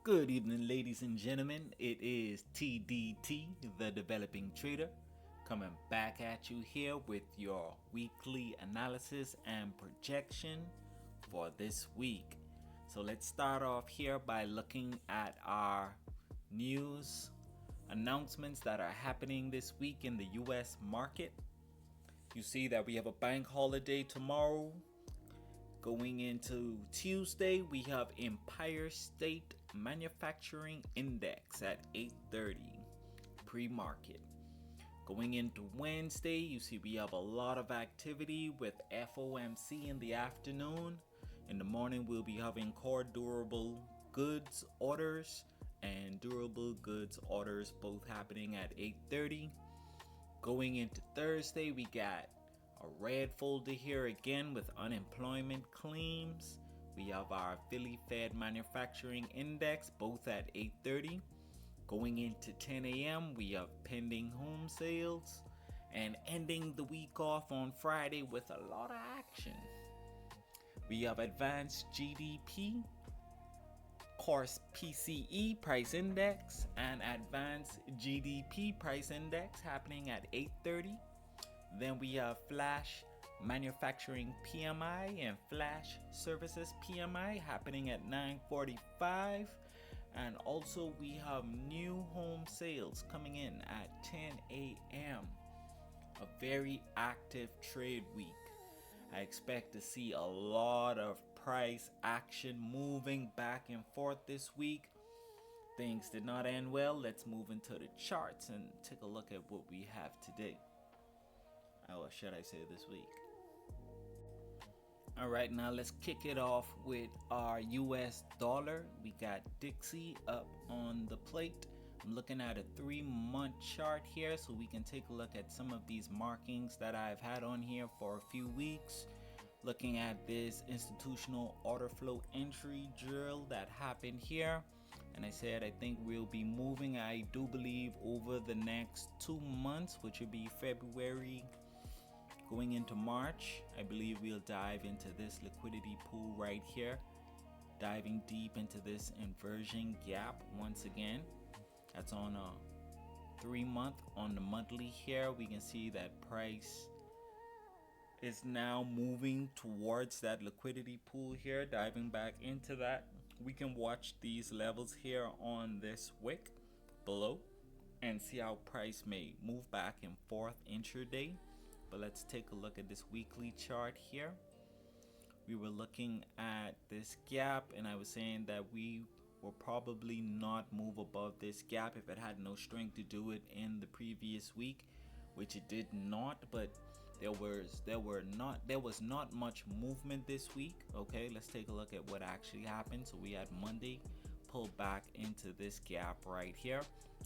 Good evening, ladies and gentlemen. It is TDT, the Developing Trader, coming back at you here with your weekly analysis and projection for this week. So let's start off here by looking at our news announcements that are happening this week in the US market. You see that we have a bank holiday tomorrow. Going into Tuesday, we have Empire State Manufacturing Index at 8:30 pre-market. Going into Wednesday, you see we have a lot of activity with FOMC in the afternoon. In the morning, we'll be having core durable goods orders and durable goods orders both happening at 8:30. Going into Thursday, we got a red folder here again with unemployment claims. We have our Philly Fed Manufacturing Index both at 8:30. Going into 10 a.m. we have pending home sales, and ending the week off on Friday with a lot of action. We have advanced GDP, course PCE Price Index, and advanced GDP Price Index happening at 8:30. Then we have Flash Manufacturing PMI and Flash Services PMI happening at 9:45. And also we have new home sales coming in at 10 a.m. A very active trade week. I expect to see a lot of price action moving back and forth this week. Things did not end well. Let's move into the charts and take a look at what we have today. Or should I say this week? All right, now let's kick it off with our US dollar. We got Dixie up on the plate. I'm looking at a 3-month chart here so we can take a look at some of these markings that I've had on here for a few weeks. Looking at this institutional order flow entry drill that happened here. And I said I think we'll be moving, I do believe, over the next 2 months, which would be February going into March. I believe we'll dive into this liquidity pool right here, diving deep into this inversion gap once again. That's on a 3-month. On the monthly here, we can see that price is now moving towards that liquidity pool here, diving back into that. We can watch these levels here on this wick below and see how price may move back and forth intraday. But let's take a look at this weekly chart here. We were looking at this gap, and I was saying that we will probably not move above this gap if it had no strength to do it in the previous week, which it did not. But there was not much movement this week. Okay, let's take a look at what actually happened. So we had Monday pull back into this gap right here,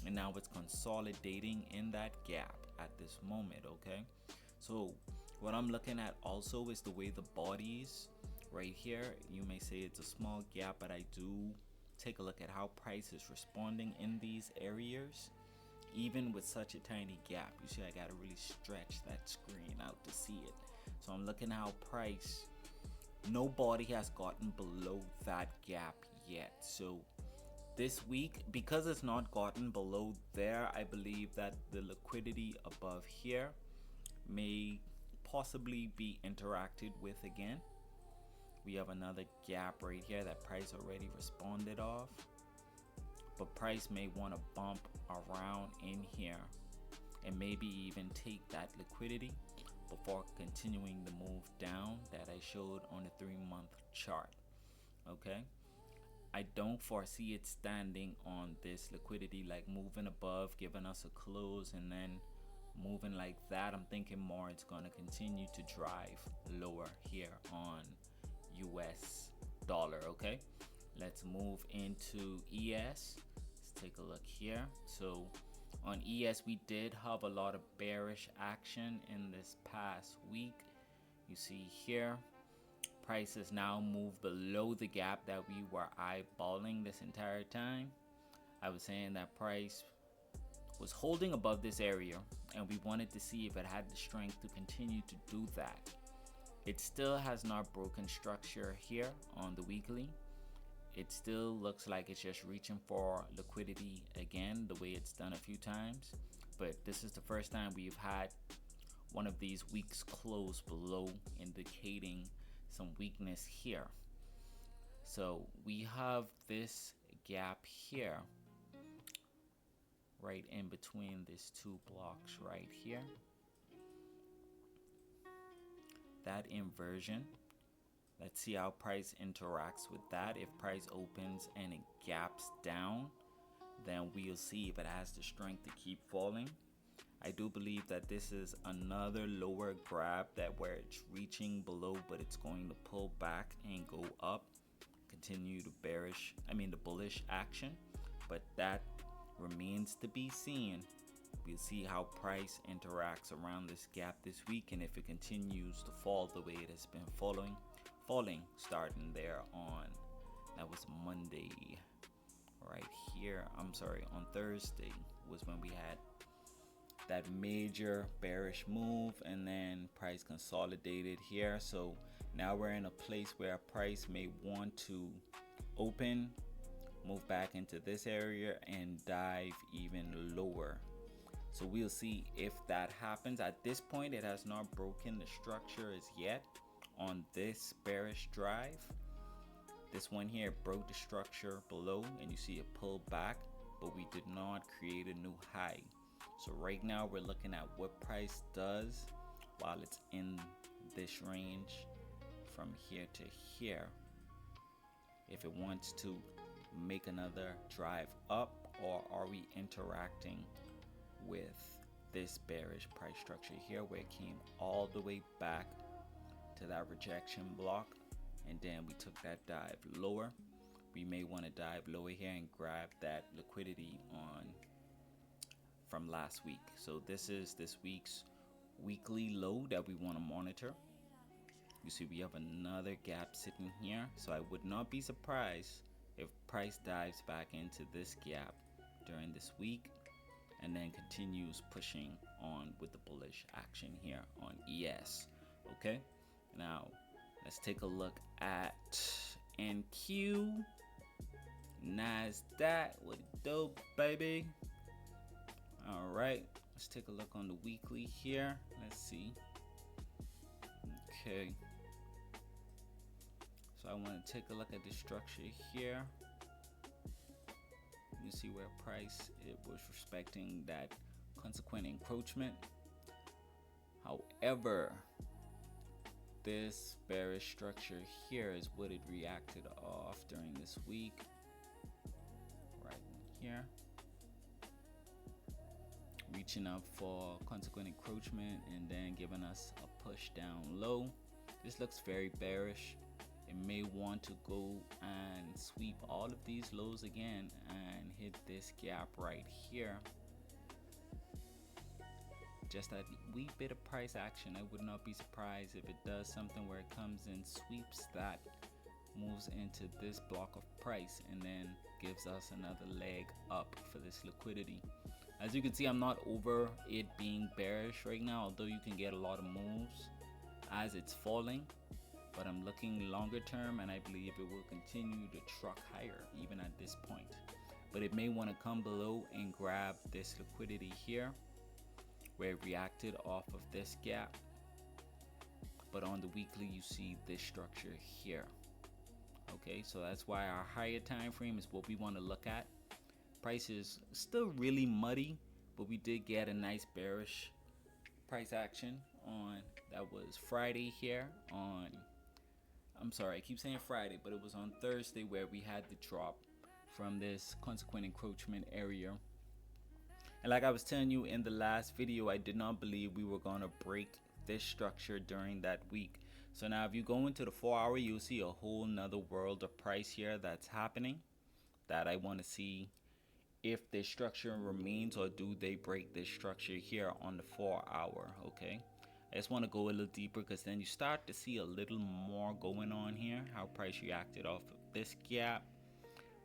and now it's consolidating in that gap at this moment. Okay, so what I'm looking at also is the way the bodies right here, you may say it's a small gap, but I do take a look at how price is responding in these areas. Even with such a tiny gap, you see I gotta really stretch that screen out to see it. So I'm looking how price, nobody has gotten below that gap yet. So this week, because it's not gotten below there, I believe that the liquidity above here may possibly be interacted with again. We have another gap right here that price already responded off, but price may want to bump around in here and maybe even take that liquidity before continuing the move down that I showed on the 3-month chart. Okay, I don't foresee it standing on this liquidity, like moving above, giving us a close and then moving like that. I'm thinking more it's going to continue to drive lower here on US dollar. Okay, let's move into ES. Let's take a look here. So on ES, we did have a lot of bearish action in this past week. You see here, prices now move below the gap that we were eyeballing this entire time. I was saying that price was holding above this area, and we wanted to see if it had the strength to continue to do that. It still has not broken structure here on the weekly. it still looks like it's just reaching for liquidity again, the way it's done a few times. But this is the first time we've had one of these weeks close below, indicating some weakness here. So we have this gap here, right in between these two blocks right here. That inversion. Let's see how price interacts with that. If price opens and it gaps down, then we'll see if it has the strength to keep falling. I do believe that this is another lower grab, that where it's reaching below, but it's going to pull back and go up, continue the bullish action. But that remains to be seen. We'll see how price interacts around this gap this week, and if it continues to fall the way it has been falling starting there on, that was Monday right here, I'm sorry, on Thursday was when we had that major bearish move, and then price consolidated here. So now we're in a place where price may want to open, move back into this area, and dive even lower. So we'll see if that happens. At this point, it has not broken the structure as yet on this bearish drive. This one here broke the structure below, and you see it pull back, but we did not create a new high. So right now we're looking at what price does while it's in this range from here to here. If it wants to make another drive up, or are we interacting with this bearish price structure here, where it came all the way back to that rejection block, and then we took that dive lower. We may want to dive lower here and grab that liquidity on from last week. So this is this week's weekly low that we want to monitor. You see we have another gap sitting here, so I would not be surprised if price dives back into this gap during this week and then continues pushing on with the bullish action here on ES. Okay, now let's take a look at NQ, NASDAQ. What it do, baby? All right, let's take a look on the weekly here. Let's see. Okay, so I want to take a look at the structure here. You see where price, it was respecting that consequent encroachment. However, this bearish structure here is what it reacted off during this week, right here, reaching up for consequent encroachment and then giving us a push down low. This looks very bearish. It may want to go and sweep all of these lows again and hit this gap right here. Just a wee bit of price action. I would not be surprised if it does something where it comes and sweeps that, moves into this block of price, and then gives us another leg up for this liquidity. As you can see, I'm not over it being bearish right now, although you can get a lot of moves as it's falling. But I'm looking longer term, and I believe it will continue to truck higher even at this point. But it may want to come below and grab this liquidity here, where it reacted off of this gap. But on the weekly, you see this structure here. Okay, so that's why our higher time frame is what we want to look at. Price is still really muddy, but we did get a nice bearish price action on, that was Friday here on, I'm sorry, I keep saying Friday, but it was on Thursday where we had the drop from this consequent encroachment area. And like I was telling you in the last video, I did not believe we were going to break this structure during that week. So now if you go into the 4-hour, you'll see a whole nother world of price here that's happening, that I want to see if this structure remains, or do they break this structure here on the 4-hour. Okay, I just want to go a little deeper, because then you start to see a little more going on here, how price reacted off of this gap,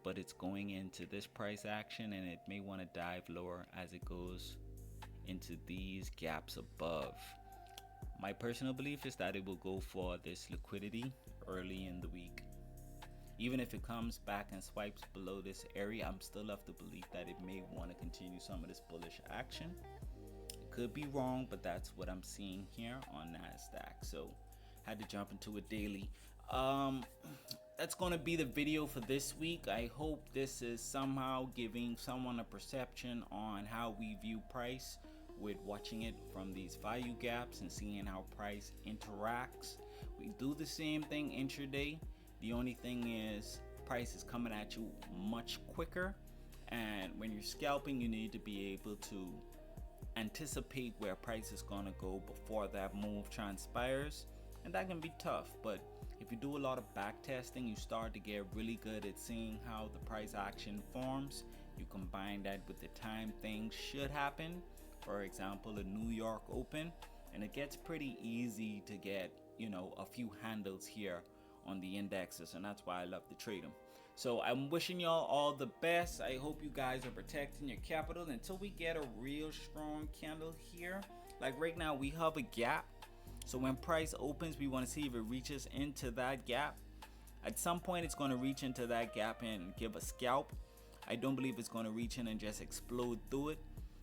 but it's going into this price action, and it may want to dive lower as it goes into these gaps above. My personal belief is that it will go for this liquidity early in the week. Even if it comes back and swipes below this area, I'm still of the belief that it may want to continue some of this bullish action. It could be wrong, but that's what I'm seeing here on NASDAQ. So had to jump into a daily. That's going to be the video for this week. I hope this is somehow giving someone a perception on how we view price with watching it from these value gaps and seeing how price interacts. We do the same thing intraday. The only thing is price is coming at you much quicker, and when you're scalping, you need to be able to anticipate where price is going to go before that move transpires, and that can be tough. But if you do a lot of back testing, you start to get really good at seeing how the price action forms. You combine that with the time things should happen, for example a New York open, and it gets pretty easy to get, you know, a few handles here on the indexes, and that's why I love to trade them. So I'm wishing y'all all the best. I hope you guys are protecting your capital until we get a real strong candle here. Like right now we have a gap, so when price opens, we want to see if it reaches into that gap. At some point it's going to reach into that gap and give a scalp. I don't believe it's going to reach in and just explode through it.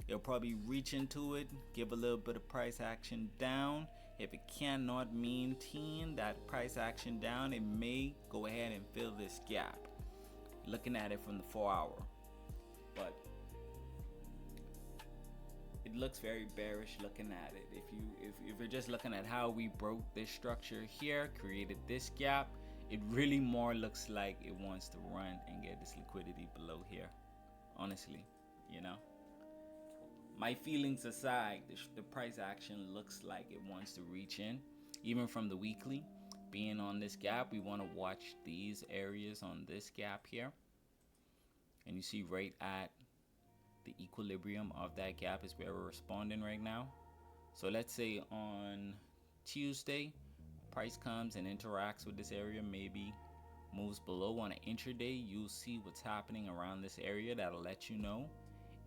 It'll probably reach into it, give a little bit of price action down. If it cannot maintain that price action down, it may go ahead and fill this gap. Looking at it from the 4-hour, but it looks very bearish looking at it. If you're just looking at how we broke this structure here, created this gap, it really more looks like it wants to run and get this liquidity below here. Honestly, you know, my feelings aside, the price action looks like it wants to reach in. Even from the weekly, being on this gap, we want to watch these areas on this gap here, and you see right at the equilibrium of that gap is where we're responding right now. So let's say on Tuesday price comes and interacts with this area, maybe moves below. On an intraday, you'll see what's happening around this area. That'll let you know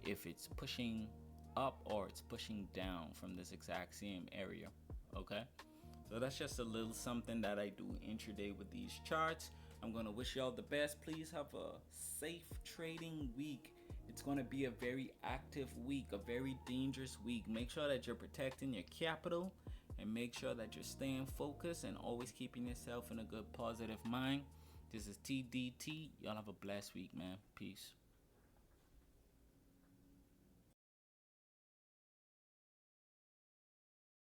if it's pushing up or it's pushing down from this exact same area. Okay, so that's just a little something that I do intraday with these charts. I'm going to wish y'all the best. Please have a safe trading week. It's going to be a very active week, a very dangerous week. Make sure that you're protecting your capital, and make sure that you're staying focused and always keeping yourself in a good positive mind. This is TDT. Y'all have a blessed week, man. Peace.